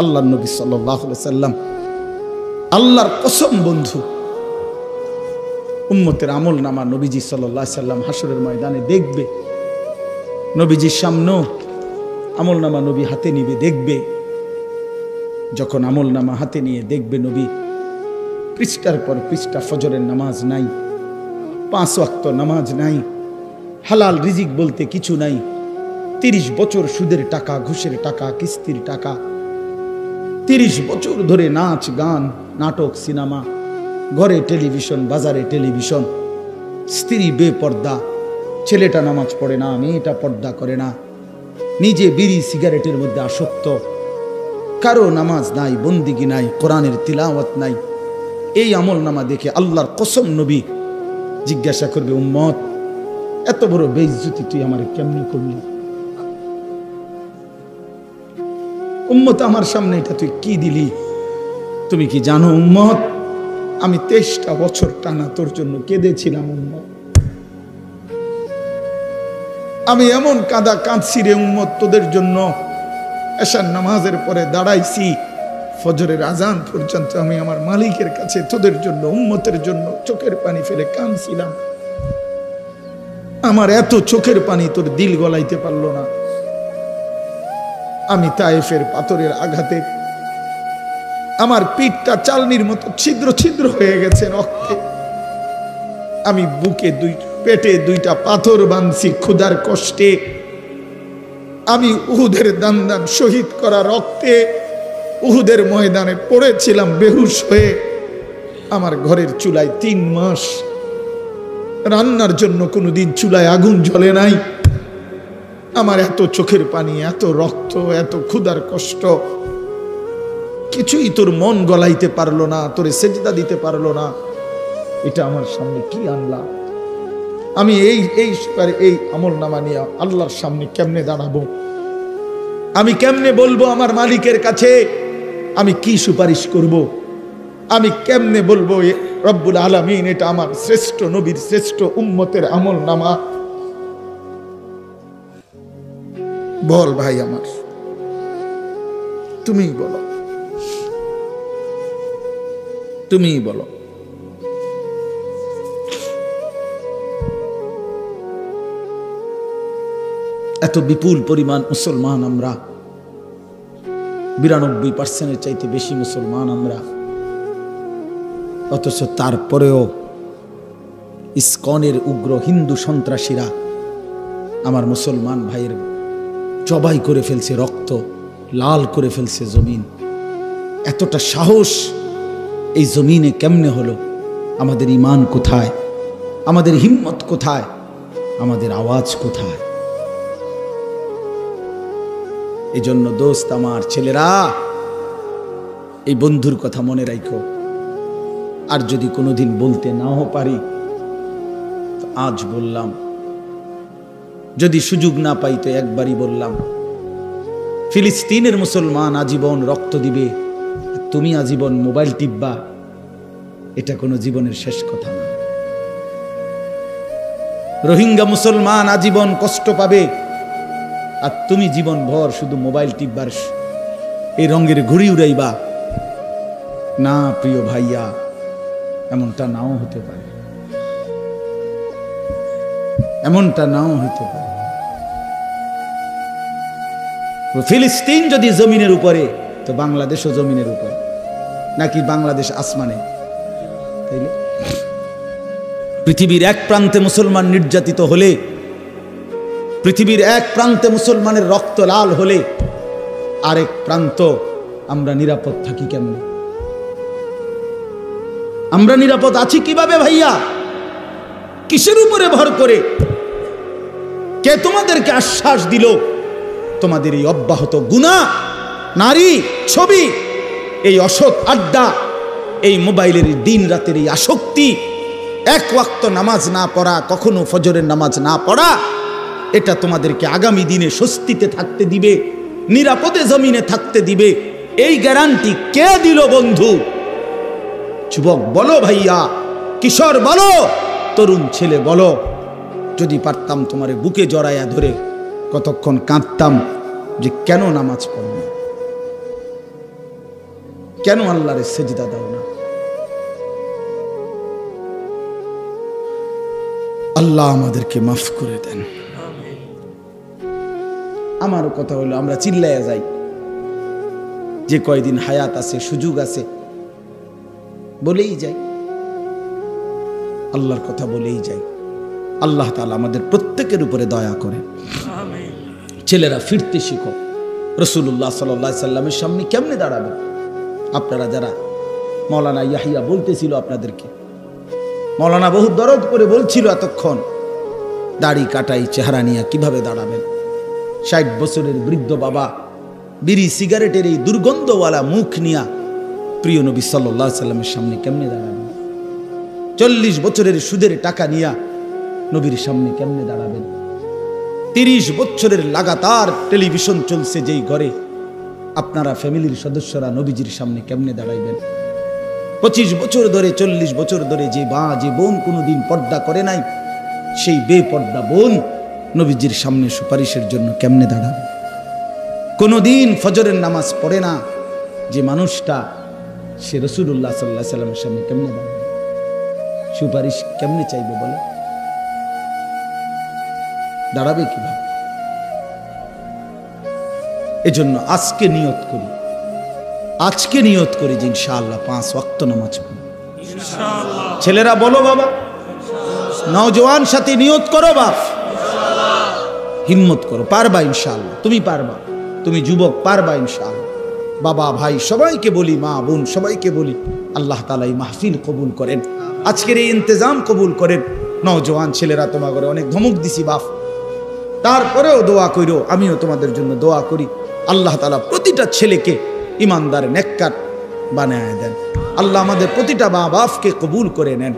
আল্লাহর নবী সাল্লাল্লাহু আলাইহি সাল্লাম, আল্লাহর কসম বন্ধু, উম্মতের আমল নামা নবীজি সাল্লাল্লাহু আলাইহি সাল্লাম হাসরের ময়দানে দেখবে, নবীজির সামনেও আমল নামা নবী হাতে নিবে, দেখবে। যখন আমল নামা হাতে নিয়ে দেখবে নবী, পৃষ্ঠার পর পৃষ্ঠা ফজরের নামাজ নাই, 5 ওয়াক্ত নামাজ নাই, হালাল রিজিক বলতে কিছু নাই, 30 বছর সুদের টাকা, ঘুষের টাকা, কিস্তির টাকা, 30 বছর ধরে নাচ গান, নাটক, সিনেমা, ঘরে টেলিভিশন, বাজারে টেলিভিশন, স্ত্রী বেপর্দা, ছেলেটা নামাজ পড়ে না, মেয়েটা পর্দা করে না, নিজে বিড়ি সিগারেটের মধ্যে আসক্ত, কারো নামাজ নাই, বন্দিগি নাই, কোরআনের তিলাওয়াত নাই। এই আমল নামা দেখে আল্লাহর কসম নবী জিজ্ঞাসা করবে, উম্মত এত বড় বেইজ্জতি তুই আমারে কেমনে করলি? উম্মত আমার সামনে এটা তুই কি দিলি? তুমি কি জানো উম্মত, আমি 23টা বছর টানা তোর জন্য কেঁদেছিলাম উম্মত। আমি এমন কাঁদা কাঁদছি রে উম্মত তোদের জন্য, এশার নামাজের পরে দাঁড়াইছি, ফজরের আজান পর্যন্ত আমি আমার মালিকের কাছে তোদের জন্য, উম্মতের জন্য চোখের পানি ফেলে কাঁদছিলাম। আমার এত চোখের পানি তোর দিল গলাইতে পারলো না। আমি তায়েফের পাথরের আঘাতে আমার পিঠটা চালনির মতো ছিদ্র ছিদ্র হয়ে গেছে রক্তে। আমি বুকে পেটে 2টা পাথর বাঁধছি ক্ষুধার কষ্টে। আমি উহুদের দান শহীদ করা রক্তে উহুদের ময়দানে পড়েছিলাম বেহুশ হয়ে। আমার ঘরের চুলায় 3 মাস রান্নার জন্য কোনোদিন চুলায় আগুন জ্বলে নাই। আমার এত চোখের পানি, এত রক্ত, এত ক্ষুধার কষ্ট, কিছুই তোর মন গলাইতে পারলো না, তোরে সেজদা দিতে পারলো না। এটা আমার সামনে কি আনলা? আমি এই আমল নামা নিয়ে আল্লাহর সামনে কেমনে দাঁড়াবো? আমি কেমনে বলবো আমার মালিকের কাছে আমি কি সুপারিশ করব? আমি কেমনে বলবো রব্বুল আলামিন এটা আমার শ্রেষ্ঠ নবীর শ্রেষ্ঠ উম্মতের আমল নামা? বল ভাই আমার, তুমিই বলো, তুমিই বলো। এত বিপুল পরিমাণ মুসলমান আমরা, 92% চাইতে বেশি মুসলমান আমরা, অথচ তারপরেও ইসকনের উগ্র হিন্দু সন্ত্রাসীরা আমার মুসলমান ভাইয়ের জবাই করে ফেলছে, রক্ত লাল করে ফেলছে জমিন। এতটা সাহস এই জমিনে কেমনে হলো? আমাদের ঈমান কোথায়? আমাদের হিম্মত কোথায়? আমাদের আওয়াজ কোথায়? এই জন্য দোস্ত আমার, ছেলেরা, এই বন্ধুর কথা মনে রাখো। আর যদি কোনোদিন বলতে নাও পারি তো আজ বললাম, যদি সুযোগ না পাই তো একবারই বললাম। ফিলিস্তিনের মুসলমান আজীবন রক্ত দিবে, তুমি আজীবন মোবাইল টিপবা, এটা কোনো জীবনের শেষ কথা না। রোহিঙ্গা মুসলমান আজীবন কষ্ট পাবে, আর তুমি জীবন ভর শুধু মোবাইল টিপবার এই রঙের ঘুড়ি উড়াইবা না। প্রিয় ভাইয়া, এমনটা নাও হতে পারে, এমনটা নাও হতে পারে। ফিলিস্তিন যদি জমিনের উপরে, তো বাংলাদেশও জমিনের উপরে, নাকি বাংলাদেশ আসমানে? তাইলে পৃথিবীর এক প্রান্তে মুসলমান নির্যাতিত হলে, পৃথিবীর এক প্রান্তে মুসলমানের রক্ত লাল হলে, আরেক প্রান্ত আমরা নিরাপদ থাকি কেমনে? আমরা নিরাপদ আছি কিভাবে ভাইয়া? কিসের উপরে ভর করে? কে তোমাদেরকে আশ্বাস দিল তোমাদের এই অব্যাহত গুনাহ, নারী, ছবি, এই অসৎ আড্ডা, এই মোবাইলের দিন রাতের এই আসক্তি, 1 ওয়াক্ত নামাজ না পড়া, কখনো ফজরের নামাজ না পড়া, এটা তোমাদেরকে আগামী দিনে স্বস্তিতে থাকতে দিবে, নিরাপদে জমিনে থাকতে দিবে? এই গ্যারান্টি কে দিল বন্ধু? যুবক বলো ভাইয়া, কিশোর বলো, তরুণ ছেলে বলো। যদি পারতাম তোমারে বুকে জড়াইয়া ধরে কতক্ষণ কাঁদতাম যে কেন নামাজ পড়ো না, কেন আল্লাহরে সেজদা দাও না? আল্লাহ আমাদেরকে মাফ করে দেন। আমার কথা হলো, আমরা চিল্লাইয়া যাই যে কয়দিন হায়াত আছে, সুযোগ আছে, বলেই যাই, আল্লাহর কথা বলেই যাই। আল্লাহ তাআলা আমাদের প্রত্যেকের উপরে দয়া করে। ছেলেরা ফিরতে শিখো। রাসূলুল্লাহ সাল্লাল্লাহু আলাইহি সাল্লামের সামনে কেমনে দাঁড়াবে? আপনারা যারা, মাওলানা ইয়াহিয়া বলতেছিল আপনাদেরকে, মাওলানা বহু দরদ করে বলছিল এতক্ষণ, দাড়ি কাটাই চেহারা নিয়ে কিভাবে দাঁড়াবেন? 60 বছরের বৃদ্ধ বাবা বিড়ি সিগারেটের এই দুর্গন্ধওয়ালা মুখ নিয়া প্রিয় নবী সাল্লাল্লাহু আলাইহি সাল্লামের সামনে কেমনে দাঁড়াবেন? 40 বছরের সুদের টাকা নিয়া নবীর সামনে কেমনে দাঁড়াবেন? 30 বছরের লাগাতার টেলিভিশন চলছে যেই ঘরে, আপনারা ফ্যামিলির সদস্যরা নবীজির সামনে কেমনে দাঁড়াইবেন? 25 বছর ধরে, 40 বছর ধরে যে বোন কোনোদিন পর্দা করে নাই, সেই বেপর্দা বোন নবীজির সামনে সুপারিশের জন্য কেমনে দাঁড়াবে? কোনোদিন ফজরের নামাজ পড়ে না যে মানুষটা, সে রাসূলুল্লাহ সাল্লাল্লাহু আলাইহি সাল্লামের সামনে কেমনে দাঁড়াবে? সুপারিশ কেমনে চাইবে বলে? দাঁড়াবে কিভাবে? এজন্য আজকে নিয়ত করি যে ইনশাআল্লাহ 5 ওয়াক্ত নামাজ পড়ব ইনশাআল্লাহ। ছেলেরা বলো বাবা, নওজোয়ান সাথী নিয়ত করো বাপ, হিম্মত করো, পারবা ইনশাআল্লাহ। তুমি পারবা, তুমি যুবক, পারবা ইনশাআল্লাহ। বাবা ভাই সবাইকে বলি, মা বোন সবাইকে বলি, আল্লাহ তাআলা এই মাহফিল কবুল করেন, আজকের এই ইন্তজাম কবুল করেন। নওজোয়ান ছেলেরা তোমাকে অনেক ধমক দিছি বাপ, তারপরেও দোয়া কইরো, আমিও তোমাদের জন্য দোয়া করি। আল্লাহ তাআলা প্রতিটা ছেলেকে ইমানদার নেককার বানায় দেন। আল্লাহ আমাদের প্রতিটা মা বাপকে কবুল করে নেন।